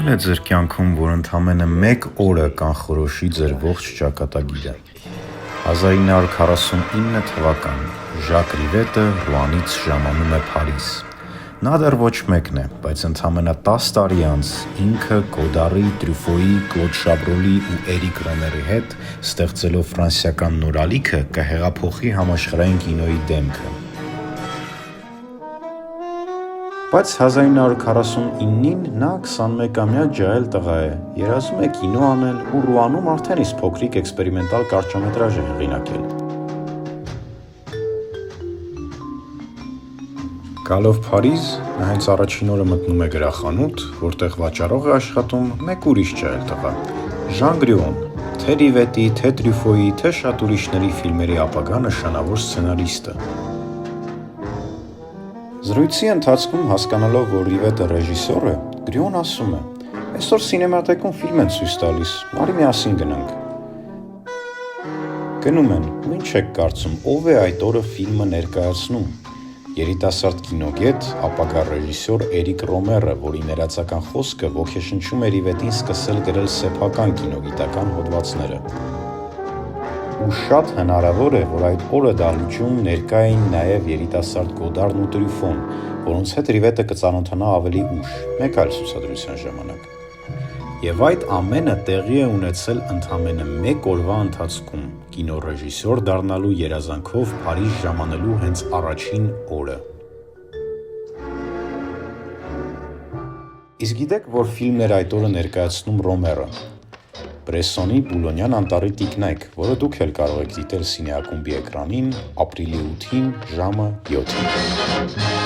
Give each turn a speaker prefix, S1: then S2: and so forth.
S1: Եղել է ձեր կյանքում, որ ընդամենը մեկ օրը կանխորոշի ձեր ողջ ճակատագիրը։ 1949 թվական Ժակ Ռիվետը Ռուանից ժամանում է Փարիզ։ Նա դեռ ոչ մեկն է, բայց ընդամենը 10 տարի անց ինքը Կոդարի, Տրյուֆոյի, Կլոդ Շաբրոլի ու Էրիկ Ռոմերի հետ ստեղծելով ֆրանսիական նորալիքը կհեղափոխի համաշխարհային կինոյի դեմքը։ Բայց 1949-ին նա 21-ամյա ջահել տղա է, երազում է կինո անել ու Ռուանում արդեն իսկ փոքրիկ էքսպերիմենտալ կարճամետրաժ է հեղինակել։ Գալով Փարիզ, նա հենց առաջին օրը մտնում է գրախանութ, որտեղ վաճառող է աշխատում մեկ ուրիշ ջահել տղա՝ Ժան Գրյուոն, թե Ռիվետի, թե Տրյուֆոյի, թե շատ ուրիշների ֆիլմերի ապագա նշանավոր սցենարիստը։ Զրույցի ընթացքում հասկանալով, որ Ռիվետը ռեժիսոր է, Գրյուոն ասում է. «Այսօր սինեմատեկում ֆիլմ են ցույց տալիս, արի միասին գնանք»։ Գնում են, ու ինչ եք կարծում, ով է այդ օրը ֆիլմը ներկայացնում։ Երիտասարդ կինոգետ, ապագա ռեժիսոր Էրիկ Ռոմերը, որի ներածական խոսքը ոգեշնչում է Ռիվետին սկսել գրել սեփական կինոգիտական հոդվածները։ Ու շատ հնարավոր է, որ այդ օրը դահլիճում ներկա էին նաև երիտասարդ Կոդարն ու Տրյուֆոն, որոնց հետ Ռիվետը կծանոթանա ավելի ուշ, մեկ այլ ցուցադրության ժամանակ։ Եվ այդ ամենը տեղի է ունեցել ընդամենը մեկ օրվա ընթացքում, կինոռեժիսոր դառնալու երազանքով Փարիզ ժամանելու հենց առաջին օրը։ Իսկ գիտեք, որ ֆիլմն էր այդ օրը ներկայացնում Ռոմերը։ Բրեսոնի Բուլոնյան անտառի տիկնայք, որը դուք էլ կարող եք դիտել Սինեակումբի էկրանին ապրիլի 8-ին ժամը 7-ին։